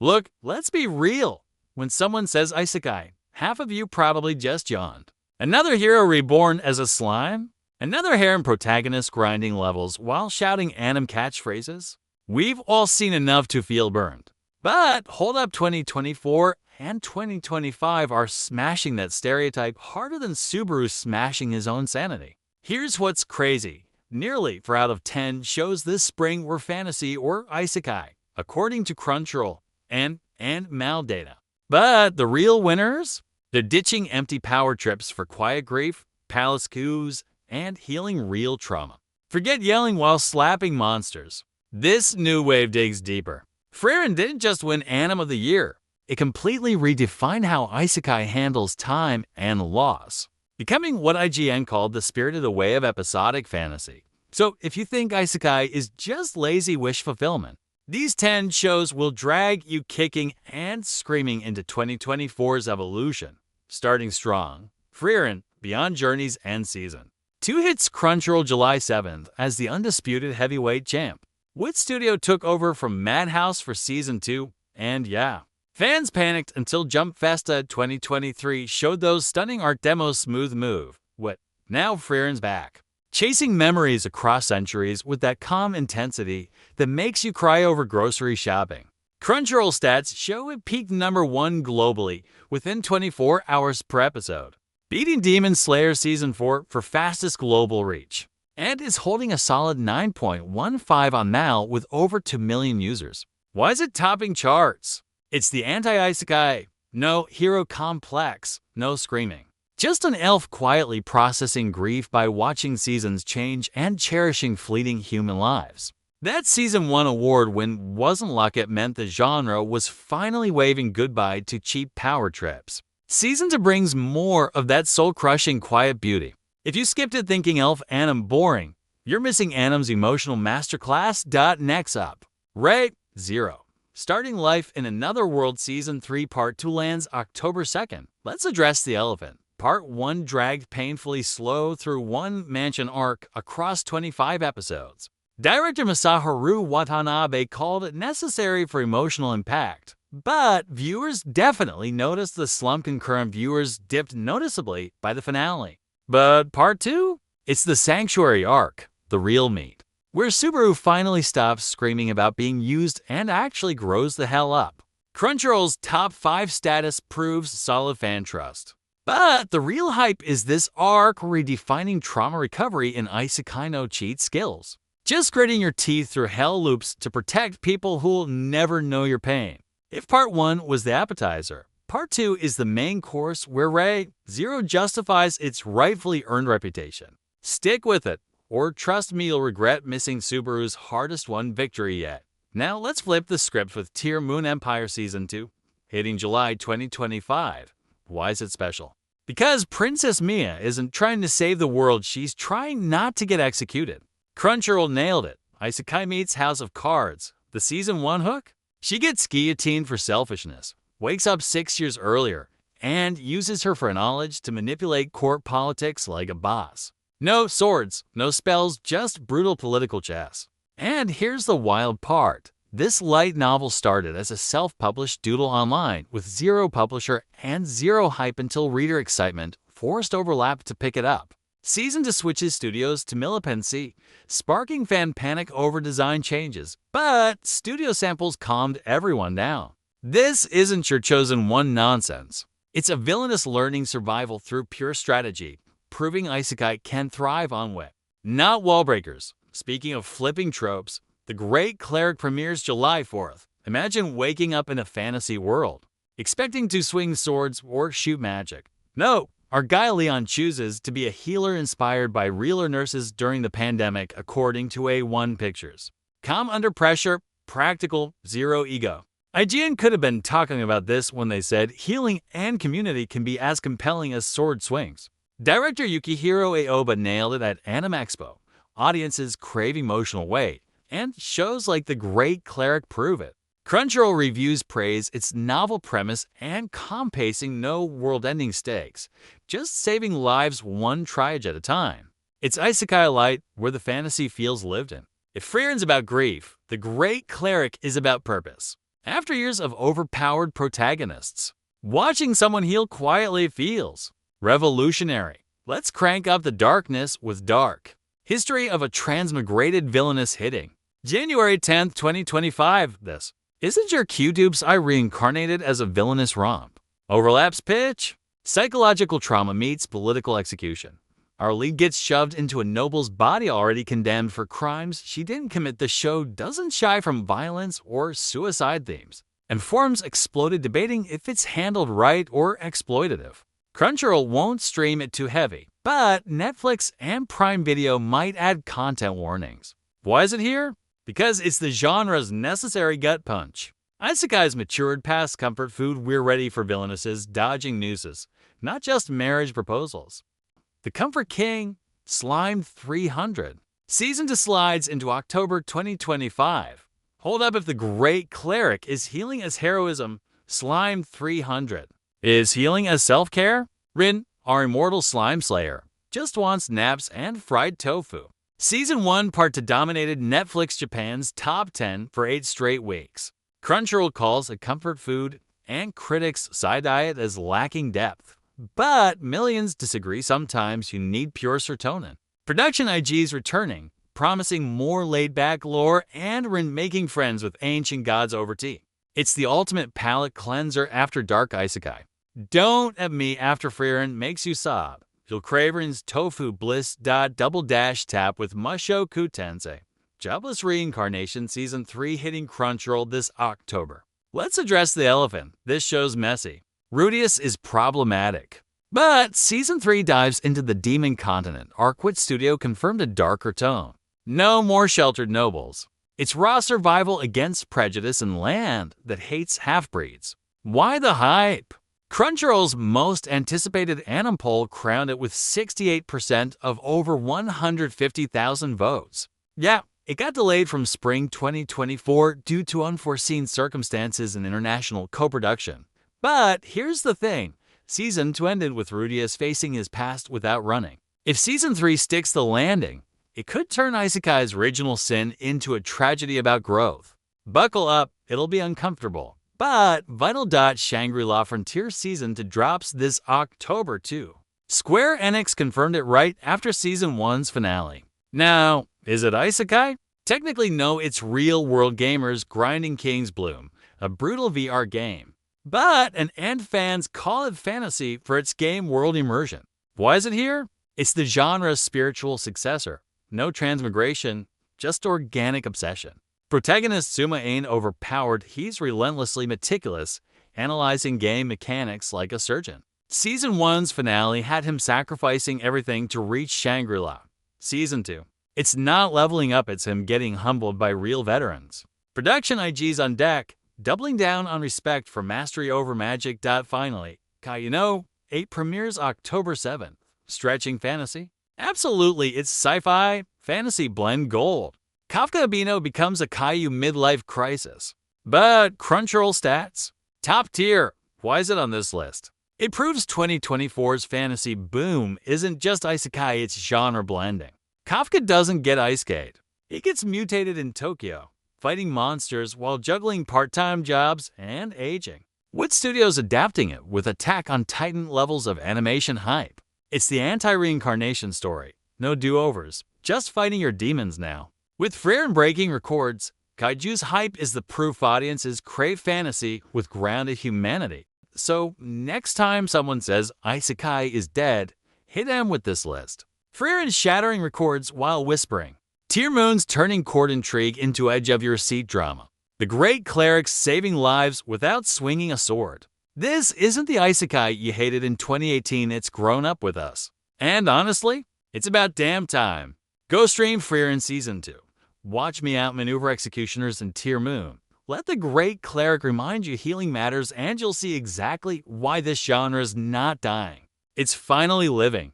Look, let's be real. When someone says Isekai, half of you probably just yawned. Another hero reborn as a slime? Another harem protagonist grinding levels while shouting anime catchphrases? We've all seen enough to feel burned. But hold up, 2024 and 2025 are smashing that stereotype harder than Subaru smashing his own sanity. Here's what's crazy. Nearly 4 out of 10 shows this spring were fantasy or isekai, according to Crunchyroll and Mal data. But the real winners? They're ditching empty power trips for quiet grief, palace coups, and healing real trauma. Forget yelling while slapping monsters. This new wave digs deeper. Frieren didn't just win Anime of the Year. It completely redefined how Isekai handles time and loss, becoming what IGN called the spirited away of episodic fantasy. So if you think Isekai is just lazy wish fulfillment, these 10 shows will drag you kicking and screaming into 2024's evolution. Starting strong, Frieren, Beyond Journey's end season. 2 hits Crunchyroll July 7th as the undisputed heavyweight champ. Wit Studio took over from Madhouse for Season 2, and yeah, fans panicked until Jump Festa 2023 showed those stunning art demos smooth move. What? Now Frieren's back, chasing memories across centuries with that calm intensity that makes you cry over grocery shopping. Crunchyroll stats show it peaked #1 globally within 24 hours per episode, beating Demon Slayer Season 4 for fastest global reach, and is holding a solid 9.15 on Mal with over 2 million users. Why is it topping charts? It's the anti-isekai, no hero complex, no screaming. Just an elf quietly processing grief by watching seasons change and cherishing fleeting human lives. That Season 1 award win wasn't luck, it meant the genre was finally waving goodbye to cheap power trips. Season 2 brings more of that soul-crushing quiet beauty. If you skipped it thinking elf anime boring, you're missing anime's emotional masterclass. Next up, Rate 0. Starting life in another world Season 3 Part 2 lands October 2nd. Let's address the elephant. Part 1 dragged painfully slow through one mansion arc across 25 episodes. Director Masaharu Watanabe called it necessary for emotional impact, but viewers definitely noticed the slump. Concurrent viewers dipped noticeably by the finale. But Part 2? It's the Sanctuary arc, the real meat, where Subaru finally stops screaming about being used and actually grows the hell up. Crunchyroll's top 5 status proves solid fan trust. But the real hype is this arc redefining trauma recovery in Isekai no cheat skills. Just gritting your teeth through hell loops to protect people who'll never know your pain. If Part 1 was the appetizer, Part 2 is the main course where Rate 0 justifies its rightfully earned reputation. Stick with it, or trust me, you'll regret missing Subaru's hardest won victory yet. Now let's flip the script with Tearmoon Empire Season 2, hitting July 2025. Why is it special? Because Princess Mia isn't trying to save the world, she's trying not to get executed. Crunchyroll nailed it. Isekai meets House of Cards. The Season 1 hook? She gets guillotined for selfishness, wakes up 6 years earlier, and uses her foreknowledge to manipulate court politics like a boss. No swords, no spells, just brutal political chess. And here's the wild part. This light novel started as a self-published doodle online with 0 publisher and 0 hype until reader excitement forced overlap to pick it up. Season 2 switches studios to militancy, sparking fan panic over design changes, but studio samples calmed everyone down. This isn't your chosen one nonsense. It's a villainous learning survival through pure strategy, proving Isekai can thrive on wit, not wall breakers. Speaking of flipping tropes, the Great Cleric premieres July 4th. Imagine waking up in a fantasy world, expecting to swing swords or shoot magic. No, our guy Leon chooses to be a healer inspired by realer nurses during the pandemic, according to A1 Pictures. Calm under pressure, practical, 0 ego. IGN could have been talking about this when they said healing and community can be as compelling as sword swings. Director Yukihiro Aoba nailed it at Anime Expo. Audiences crave emotional weight, and shows like The Great Cleric prove it. Crunchyroll reviews praise its novel premise and calm pacing, no world-ending stakes, just saving lives one triage at a time. It's Isekai light where the fantasy feels lived in. If Frieren's about grief, The Great Cleric is about purpose. After years of overpowered protagonists, watching someone heal quietly feels revolutionary. Let's crank up the darkness with Dark. History of a transmigrated villainess hitting. January 10th, 2025. This. Isn't your Q-Dupes I reincarnated as a villainous romp? Overlaps pitch? Psychological trauma meets political execution. Our lead gets shoved into a noble's body already condemned for crimes she didn't commit. The show doesn't shy from violence or suicide themes, and forums exploded debating if it's handled right or exploitative. Crunchyroll won't stream it too heavy, but Netflix and Prime Video might add content warnings. Why is it here? Because it's the genre's necessary gut punch. Isekai's matured past comfort food. We're ready for villainesses dodging nooses, not just marriage proposals. The Comfort King, Slime 300. Season 2 slides into October 2025. Hold up if the Great Cleric is healing as heroism, Slime 300 is healing as self-care. Rin, our immortal slime slayer, just wants naps and fried tofu. Season 1 Part 2 dominated Netflix Japan's top 10 for 8 straight weeks. Crunchyroll calls it comfort food, and critics side-eye it as lacking depth. But millions disagree. Sometimes you need pure serotonin. Production IG's returning, promising more laid-back lore and making friends with ancient gods over tea. It's the ultimate palate cleanser after dark isekai. Don't at me after Frieren makes you sob. You'll crave Rin's tofu bliss. Double dash tap with Mushoku Tensei. Jobless Reincarnation Season 3 hitting Crunchyroll this October. Let's address the elephant. This show's messy. Rudius is problematic. But Season 3 dives into the Demon Continent. Our Quit Studio confirmed a darker tone. No more sheltered nobles. It's raw survival against prejudice and land that hates half-breeds. Why the hype? Crunchyroll's most anticipated anime poll crowned it with 68% of over 150,000 votes. Yeah, it got delayed from spring 2024 due to unforeseen circumstances and international co-production. But here's the thing. Season 2 ended with Rudius facing his past without running. If Season 3 sticks the landing, it could turn Isekai's original sin into a tragedy about growth. Buckle up, it'll be uncomfortable. But Vital Shangri-La Frontier Season 2 drops this October too. Square Enix confirmed it right after Season 1's finale. Now, is it Isekai? Technically no, it's real-world gamers grinding King's Bloom, a brutal VR game. But fans call it fantasy for its game world immersion. Why is it here? It's the genre's spiritual successor. No transmigration, just organic obsession. Protagonist Suma ain't overpowered, he's relentlessly meticulous, analyzing game mechanics like a surgeon. Season 1's finale had him sacrificing everything to reach Shangri-La. Season 2. It's not leveling up, it's him getting humbled by real veterans. Production IG's on deck, doubling down on respect for mastery over magic. Finally, Kaiju No 8 premieres October 7th. Stretching fantasy? Absolutely, it's sci-fi, fantasy blend gold. Kafka Abino becomes a Kaiju midlife crisis. But Crunchyroll stats? Top tier. Why is it on this list? It proves 2024's fantasy boom isn't just isekai, it's genre blending. Kafka doesn't get ice skate. He gets mutated in Tokyo, fighting monsters while juggling part-time jobs and aging. Wit Studios adapting it with Attack on Titan levels of animation hype. It's the anti-reincarnation story. No do-overs, just fighting your demons now. With Frieren breaking records, Kaiju's hype is the proof audiences crave fantasy with grounded humanity. So next time someone says Isekai is dead, hit them with this list. Frieren shattering records while whispering. Tearmoon's turning court intrigue into edge-of-your-seat drama. The Great Cleric saving lives without swinging a sword. This isn't the Isekai you hated in 2018, it's grown up with us. And honestly, it's about damn time. Go stream Frieren Season 2. Watch me outmaneuver executioners in Tearmoon. Let the Great Cleric remind you healing matters and you'll see exactly why this genre is not dying. It's finally living.